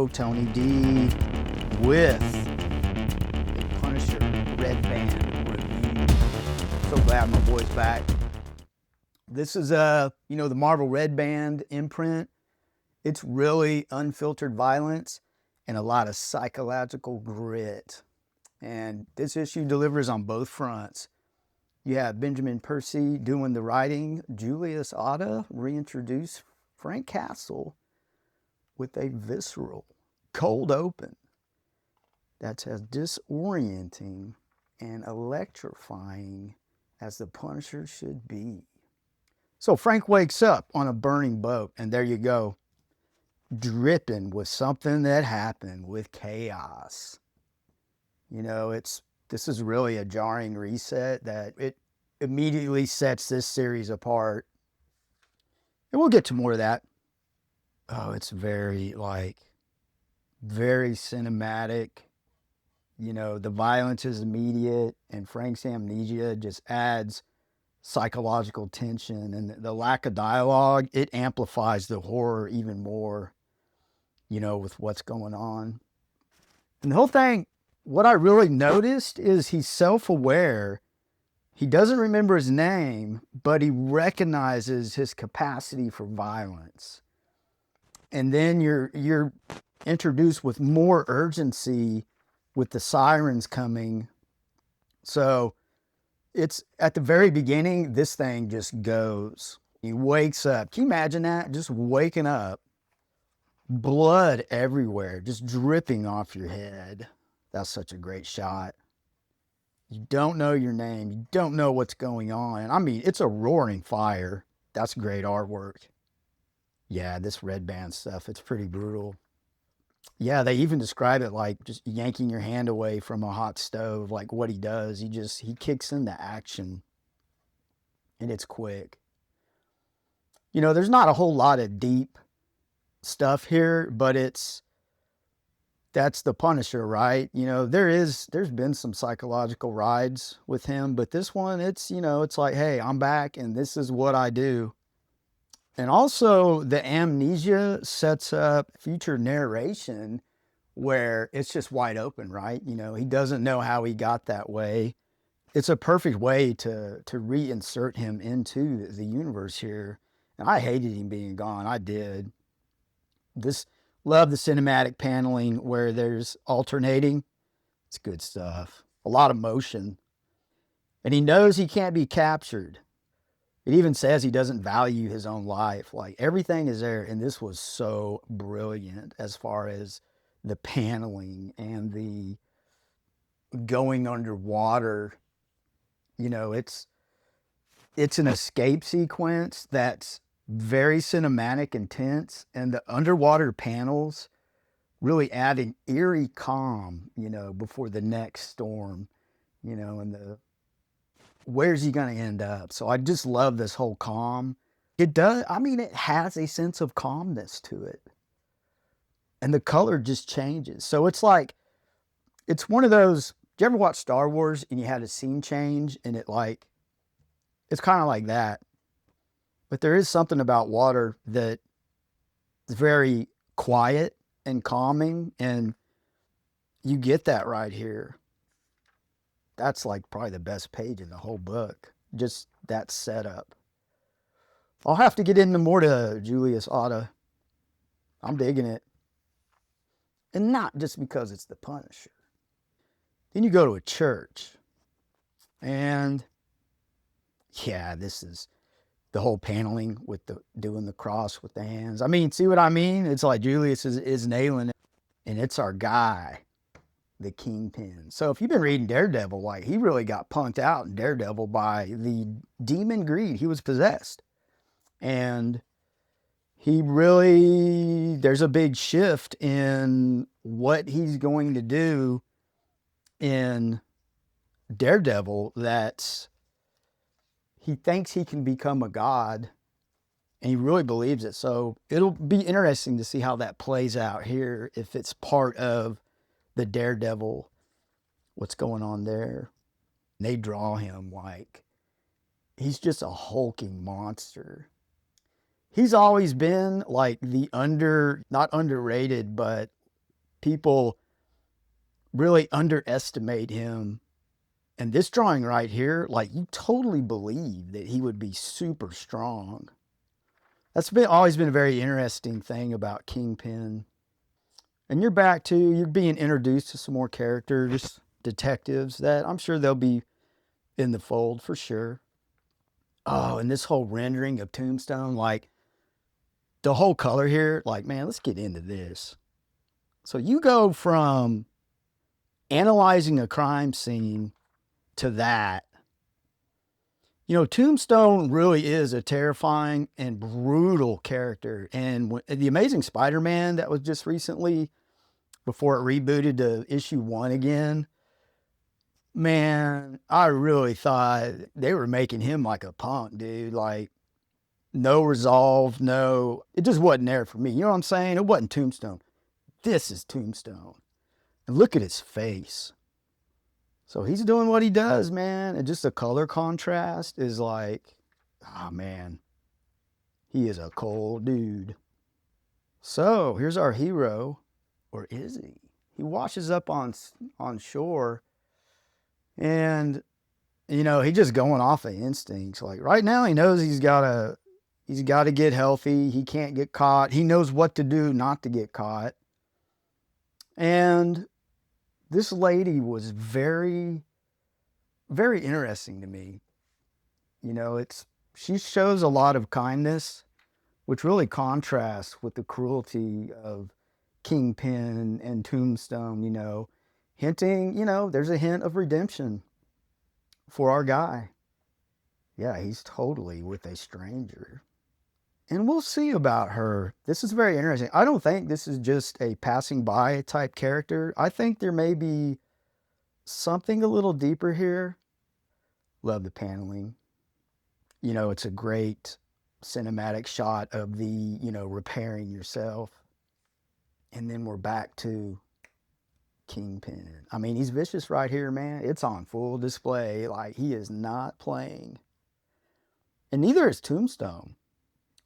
go, Tony D with a Punisher Red Band review. So glad my boy's back. This is the Marvel Red Band imprint. It's really unfiltered violence and a lot of psychological grit. And this issue delivers on both fronts. You have Benjamin Percy doing the writing, Julius Ohta reintroduced Frank Castle with a visceral, cold open that's as disorienting and electrifying as the Punisher should be. So Frank wakes up on a burning boat, and there you go, dripping with something that happened with chaos. This is really a jarring reset that it immediately sets this series apart. And we'll get to more of that. Oh, it's very cinematic. The violence is immediate, and Frank's amnesia just adds psychological tension, and the lack of dialogue, it amplifies the horror even more, with what's going on. And the whole thing, what I really noticed is he's self-aware. He doesn't remember his name, but he recognizes his capacity for violence. And then you're introduced with more urgency with the sirens coming. So it's at the very beginning, this thing just goes. He wakes up. Can you imagine that? Just waking up, blood everywhere, just dripping off your head. That's such a great shot. You don't know your name. You don't know what's going on. And I mean, it's a roaring fire. That's great artwork. Yeah, this Red Band stuff, it's pretty brutal. Yeah, they even describe it like just yanking your hand away from a hot stove, like what he does. He kicks into action, and it's quick. There's not a whole lot of deep stuff here, but that's the Punisher, right? There's been some psychological rides with him, but this one, it's like, hey, I'm back and this is what I do. And also the amnesia sets up future narration where it's just wide open, right? He doesn't know how he got that way. It's a perfect way to reinsert him into the universe here. And I hated him being gone. I did. Love the cinematic paneling where there's alternating. It's good stuff. A lot of motion. And he knows he can't be captured. It even says he doesn't value his own life. Like, everything is there. And this was so brilliant as far as the paneling and the going underwater. It's an escape sequence that's very cinematic, intense, and the underwater panels really add an eerie calm, before the next storm, and where's he going to end up? So I just love this whole calm. It has a sense of calmness to it. And the color just changes. So it's one of those, did you ever watch Star Wars and you had a scene change and it's kind of like that. But there is something about water that is very quiet and calming, and you get that right here. That's probably the best page in the whole book. Just that setup. I'll have to get into more to Julius Ohta. I'm digging it. And not just because it's the Punisher. Then you go to a church. And yeah, this is the whole paneling with doing the cross with the hands. I mean, see what I mean? It's like Julius is nailing it. And it's our guy, the Kingpin. So if you've been reading Daredevil, he really got punked out in Daredevil by the demon greed. He was possessed. And there's a big shift in what he's going to do in Daredevil he thinks he can become a god, and he really believes it. So it'll be interesting to see how that plays out here, if it's part of the Daredevil, what's going on there. They draw him he's just a hulking monster. He's always been the not underrated, but people really underestimate him. And this drawing right here, like, you totally believe that he would be super strong. That's always been a very interesting thing about Kingpin. And you're back to, you're being introduced to some more characters, detectives, that I'm sure they'll be in the fold for sure. Oh, and this whole rendering of Tombstone, like, the whole color here, like, man, let's get into this. So you go from analyzing a crime scene to that. You know, Tombstone really is a terrifying and brutal character. And the Amazing Spider-Man that was just recently, before it rebooted to issue 1 again, man, I really thought they were making him like a punk, dude. Like, no resolve, it just wasn't there for me. You know what I'm saying? It wasn't Tombstone. This is Tombstone. And look at his face. So he's doing what he does, man. And just the color contrast is like, oh man, he is a cold dude. So here's our hero, or is he? He washes up on shore, and you know, he's just going off of instincts. Like right now, he knows he's got to get healthy. He can't get caught. He knows what to do not to get caught. And this lady was very, very interesting to me. You know, she shows a lot of kindness, which really contrasts with the cruelty of Kingpin and Tombstone, you know, hinting, you know, there's a hint of redemption for our guy. Yeah, he's totally with a stranger. And we'll see about her. This is very interesting. I don't think this is just a passing by type character. I think there may be something a little deeper here. Love the paneling. You know, it's a great cinematic shot of the, you know, repairing yourself. And then we're back to Kingpin. I mean, he's vicious right here, man. It's on full display. Like, he is not playing. And neither is Tombstone.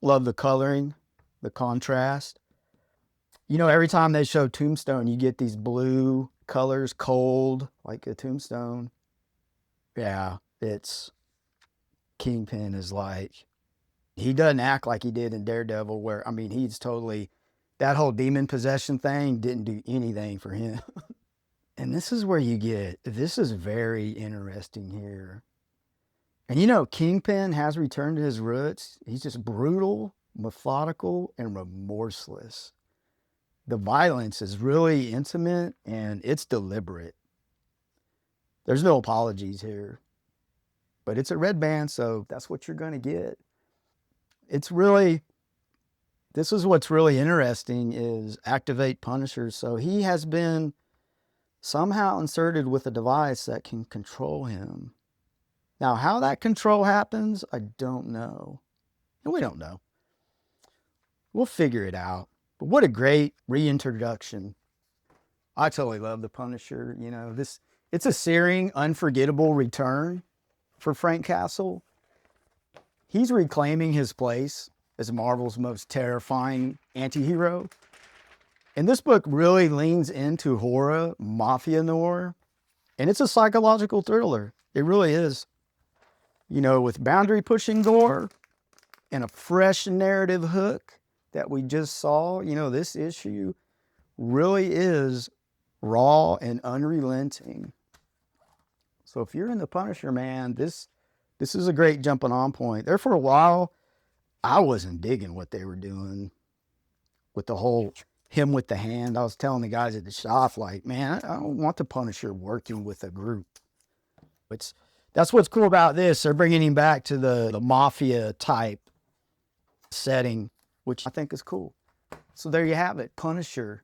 Love the coloring, the contrast. You know, every time they show Tombstone, you get these blue colors, cold, like a Tombstone. Yeah, it's Kingpin is like, he doesn't act like he did in Daredevil, where, I mean, he's totally, that whole demon possession thing didn't do anything for him. And this is where this is very interesting here. And you know, Kingpin has returned to his roots. He's just brutal, methodical, and remorseless. The violence is really intimate and it's deliberate. There's no apologies here. But it's a red band, so that's what you're going to get. This is what's really interesting is activate Punisher. So he has been somehow inserted with a device that can control him. Now, how that control happens, I don't know. And we don't know. We'll figure it out. But what a great reintroduction. I totally love the Punisher. You know, it's a searing, unforgettable return for Frank Castle. He's reclaiming his place as Marvel's most terrifying anti-hero. And this book really leans into horror, mafia noir, and it's a psychological thriller. It really is. You know, with boundary-pushing gore and a fresh narrative hook that we just saw, you know, this issue really is raw and unrelenting. So if you're in the Punisher, man, this is a great jumping on point. There for a while, I wasn't digging what they were doing with the whole him with the hand. I was telling the guys at the shop, like, man, I don't want the Punisher working with a group. That's what's cool about this. They're bringing him back to the mafia type setting, which I think is cool. So there you have it, Punisher.